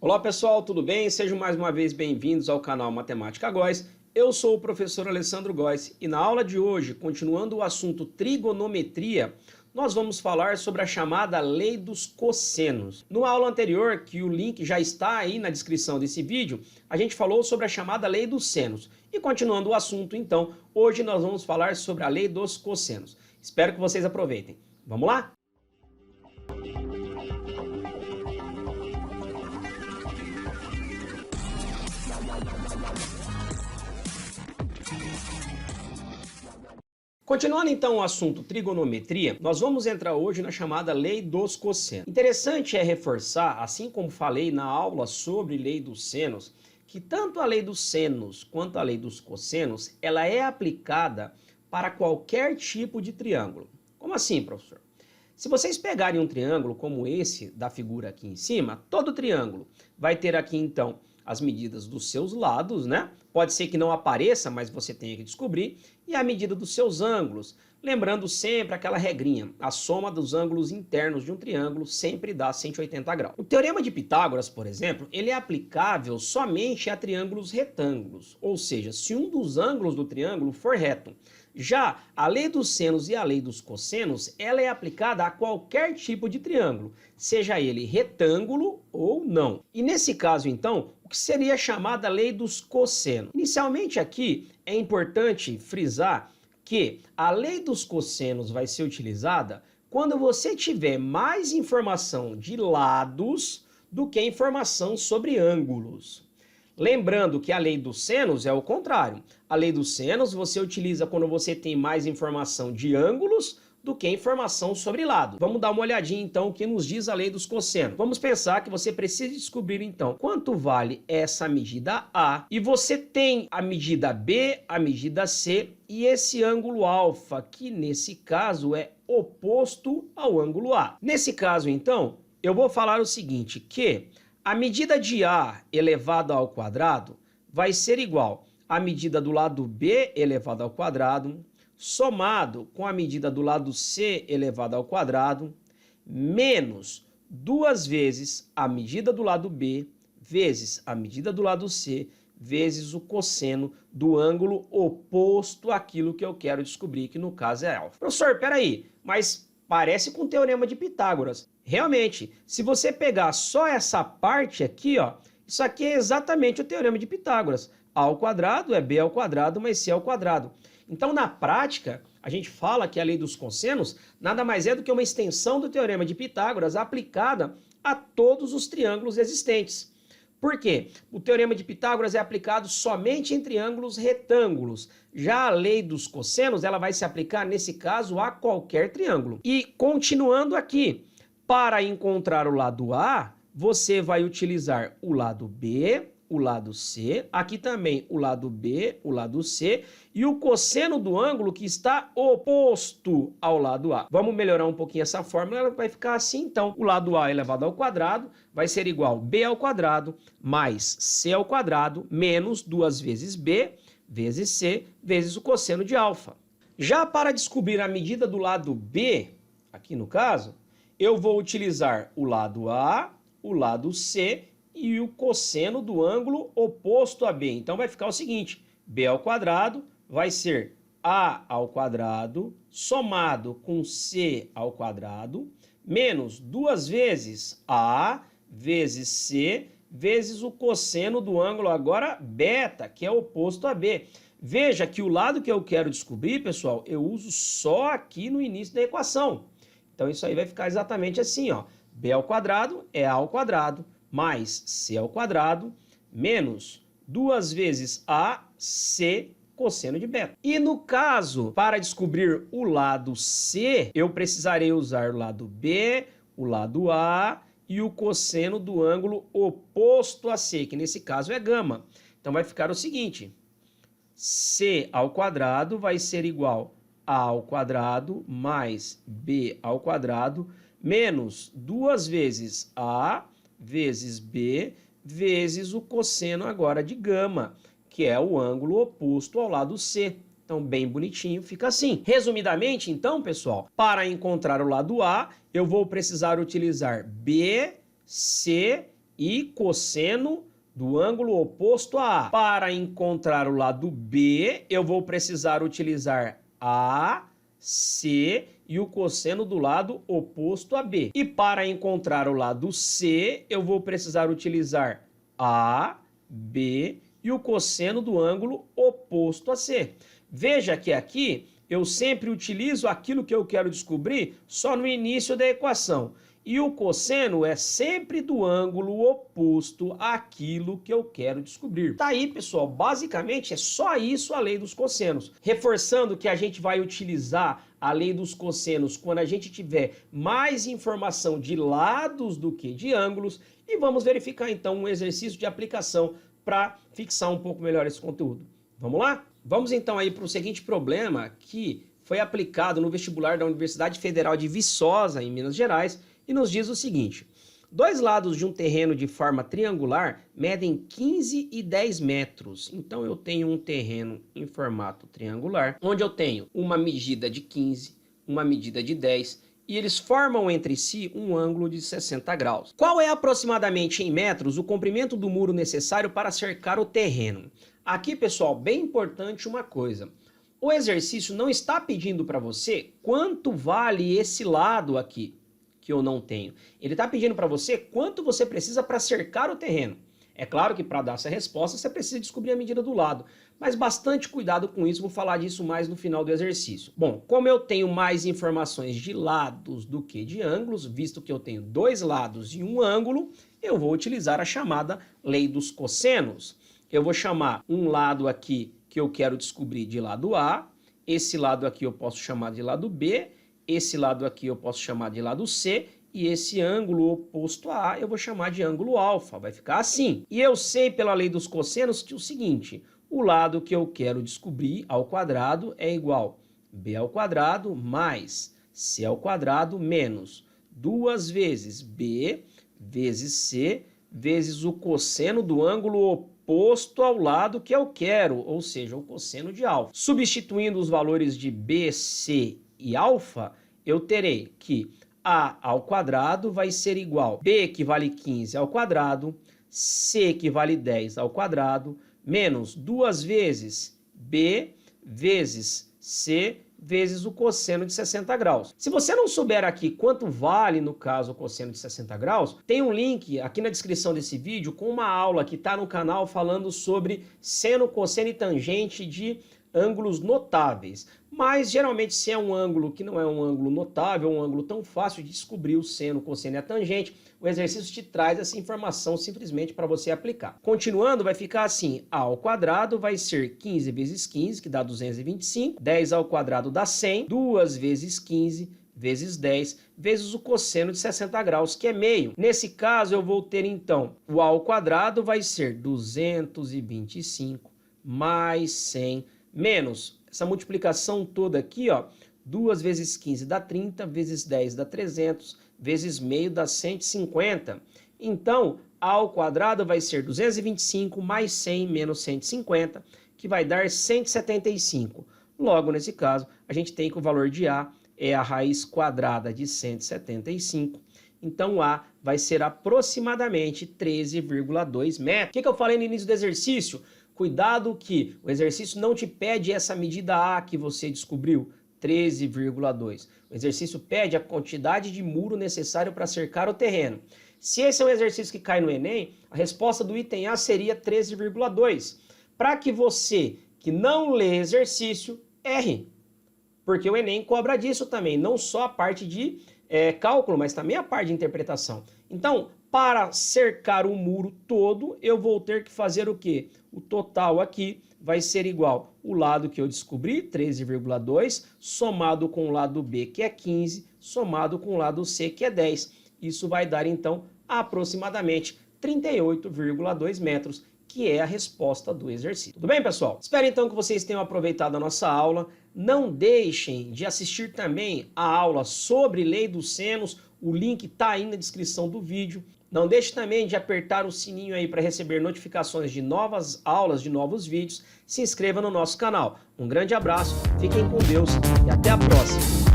Olá pessoal, tudo bem? Sejam mais uma vez bem-vindos ao canal Matemática Góes. Eu sou o professor Alessandro Góes e na aula de hoje, continuando o assunto trigonometria, nós vamos falar sobre a chamada lei dos cossenos. Na aula anterior, que o link já está aí na descrição desse vídeo, a gente falou sobre a chamada lei dos senos. E continuando o assunto, então, hoje nós vamos falar sobre a lei dos cossenos. Espero que vocês aproveitem. Vamos lá? Continuando então o assunto trigonometria, nós vamos entrar hoje na chamada lei dos cossenos. Interessante é reforçar, assim como falei na aula sobre lei dos senos, que tanto a lei dos senos quanto a lei dos cossenos, ela é aplicada para qualquer tipo de triângulo. Como assim, professor? Se vocês pegarem um triângulo como esse da figura aqui em cima, todo triângulo vai ter aqui então as medidas dos seus lados, né? Pode ser que não apareça, mas você tenha que descobrir, e a medida dos seus ângulos. Lembrando sempre aquela regrinha, a soma dos ângulos internos de um triângulo sempre dá 180 graus. O teorema de Pitágoras, por exemplo, ele é aplicável somente a triângulos retângulos, ou seja, se um dos ângulos do triângulo for reto. Já a lei dos senos e a lei dos cossenos, ela é aplicada a qualquer tipo de triângulo, seja ele retângulo ou não. E nesse caso, então, o que seria chamada lei dos cossenos? Inicialmente aqui é importante frisar que a lei dos cossenos vai ser utilizada quando você tiver mais informação de lados do que informação sobre ângulos. Lembrando que a lei dos senos é o contrário. A lei dos senos você utiliza quando você tem mais informação de ângulos do que informação sobre lado. Vamos dar uma olhadinha então o que nos diz a lei dos cossenos. Vamos pensar que você precisa descobrir então quanto vale essa medida A e você tem a medida B, a medida C e esse ângulo alfa, que nesse caso é oposto ao ângulo A. Nesse caso então, eu vou falar o seguinte, que a medida de A elevado ao quadrado vai ser igual à medida do lado B elevado ao quadrado, somado com a medida do lado C elevado ao quadrado, menos 2 vezes a medida do lado B, vezes a medida do lado C, vezes o cosseno do ângulo oposto àquilo que eu quero descobrir, que no caso é alfa. Professor, peraí, mas parece com o teorema de Pitágoras. Realmente, se você pegar só essa parte aqui, ó, isso aqui é exatamente o teorema de Pitágoras. A ao quadrado é B ao quadrado mais C ao quadrado. Então, na prática, a gente fala que a lei dos cossenos nada mais é do que uma extensão do teorema de Pitágoras aplicada a todos os triângulos existentes. Por quê? O teorema de Pitágoras é aplicado somente em triângulos retângulos. Já a lei dos cossenos, ela vai se aplicar, nesse caso, a qualquer triângulo. E, continuando aqui, para encontrar o lado A, você vai utilizar o lado B, o lado C, aqui também o lado B, o lado C, e o cosseno do ângulo que está oposto ao lado A. Vamos melhorar um pouquinho essa fórmula, ela vai ficar assim, então, o lado A elevado ao quadrado vai ser igual a B ao quadrado mais C ao quadrado menos 2 vezes B vezes C vezes o cosseno de alfa. Já para descobrir a medida do lado B, aqui no caso, eu vou utilizar o lado A, o lado C e o cosseno do ângulo oposto a B. Então vai ficar o seguinte, B ao quadrado vai ser A ao quadrado somado com C ao quadrado menos 2 vezes A vezes C vezes o cosseno do ângulo agora beta, que é oposto a B. Veja que o lado que eu quero descobrir, pessoal, eu uso só aqui no início da equação. Então isso aí vai ficar exatamente assim, ó. B ao quadrado é A ao quadrado mais C ao quadrado menos 2 vezes AC cosseno de beta. E no caso, para descobrir o lado C, eu precisarei usar o lado B, o lado A e o cosseno do ângulo oposto a C, que nesse caso é gama. Então vai ficar o seguinte, C ao quadrado vai ser igual a ao quadrado mais B ao quadrado menos 2 vezes A vezes B vezes o cosseno agora de gama, que é o ângulo oposto ao lado C. Então, bem bonitinho, fica assim. Resumidamente, então, pessoal, para encontrar o lado A, eu vou precisar utilizar B, C e cosseno do ângulo oposto a A. Para encontrar o lado B, eu vou precisar utilizar A, C e o cosseno do lado oposto a B. E para encontrar o lado C, eu vou precisar utilizar A, B e o cosseno do ângulo oposto a C. Veja que aqui eu sempre utilizo aquilo que eu quero descobrir só no início da equação. E o cosseno é sempre do ângulo oposto àquilo que eu quero descobrir. Tá aí, pessoal, basicamente é só isso a lei dos cossenos. Reforçando que a gente vai utilizar a lei dos cossenos quando a gente tiver mais informação de lados do que de ângulos. E vamos verificar então um exercício de aplicação para fixar um pouco melhor esse conteúdo. Vamos lá? Vamos então aí para o seguinte problema que foi aplicado no vestibular da Universidade Federal de Viçosa, em Minas Gerais, e nos diz o seguinte: dois lados de um terreno de forma triangular medem 15 e 10 metros. Então eu tenho um terreno em formato triangular, onde eu tenho uma medida de 15, uma medida de 10, e eles formam entre si um ângulo de 60 graus. Qual é aproximadamente em metros o comprimento do muro necessário para cercar o terreno? Aqui, pessoal, bem importante uma coisa. O exercício não está pedindo para você quanto vale esse lado aqui, que eu não tenho. Ele está pedindo para você quanto você precisa para cercar o terreno. É claro que para dar essa resposta você precisa descobrir a medida do lado, mas bastante cuidado com isso, vou falar disso mais no final do exercício. Bom, como eu tenho mais informações de lados do que de ângulos, visto que eu tenho dois lados e um ângulo, eu vou utilizar a chamada lei dos cossenos. Eu vou chamar um lado aqui que eu quero descobrir de lado A, esse lado aqui eu posso chamar de lado B, esse lado aqui eu posso chamar de lado C, e esse ângulo oposto a A eu vou chamar de ângulo alfa, vai ficar assim. E eu sei pela lei dos cossenos que o seguinte: o lado que eu quero descobrir ao quadrado é igual a B ao quadrado mais C ao quadrado menos 2 vezes B vezes C vezes o cosseno do ângulo oposto ao lado que eu quero, ou seja, o cosseno de alfa. Substituindo os valores de B, C e alfa, eu terei que A ao quadrado vai ser igual a B, que vale 15, ao quadrado, C, que vale 10, ao quadrado, menos 2 vezes B vezes C vezes o cosseno de 60 graus. Se você não souber aqui quanto vale, no caso, o cosseno de 60 graus, tem um link aqui na descrição desse vídeo com uma aula que está no canal falando sobre seno, cosseno e tangente de ângulos notáveis. Mas, geralmente, se é um ângulo que não é um ângulo notável, um ângulo tão fácil de descobrir o seno, o cosseno e a tangente, o exercício te traz essa informação simplesmente para você aplicar. Continuando, vai ficar assim: A ao quadrado vai ser 15 vezes 15, que dá 225, 10 ao quadrado dá 100, 2 vezes 15 vezes 10, vezes o cosseno de 60 graus, que é meio. Nesse caso, eu vou ter, então, o A ao quadrado vai ser 225 mais 100, menos essa multiplicação toda aqui, ó, 2 vezes 15 dá 30, vezes 10 dá 300, vezes meio dá 150. Então, A ao quadrado vai ser 225 mais 100 menos 150, que vai dar 175. Logo, nesse caso, a gente tem que o valor de A é a raiz quadrada de 175. Então, A vai ser aproximadamente 13,2 metros. O que eu falei no início do exercício? Cuidado que o exercício não te pede essa medida A que você descobriu, 13,2. O exercício pede a quantidade de muro necessário para cercar o terreno. Se esse é um exercício que cai no Enem, a resposta do item A seria 13,2. Para que você que não lê exercício, erre. Porque o Enem cobra disso também, não só a parte de cálculo, mas também a parte de interpretação. Então, para cercar o muro todo, eu vou ter que fazer o quê? O total aqui vai ser igual o lado que eu descobri, 13,2, somado com o lado B, que é 15, somado com o lado C, que é 10. Isso vai dar, então, aproximadamente 38,2 metros, que é a resposta do exercício. Tudo bem, pessoal? Espero, então, que vocês tenham aproveitado a nossa aula. Não deixem de assistir também a aula sobre lei dos senos. O link está aí na descrição do vídeo. Não deixe também de apertar o sininho aí para receber notificações de novas aulas, de novos vídeos. Se inscreva no nosso canal. Um grande abraço, fiquem com Deus e até a próxima.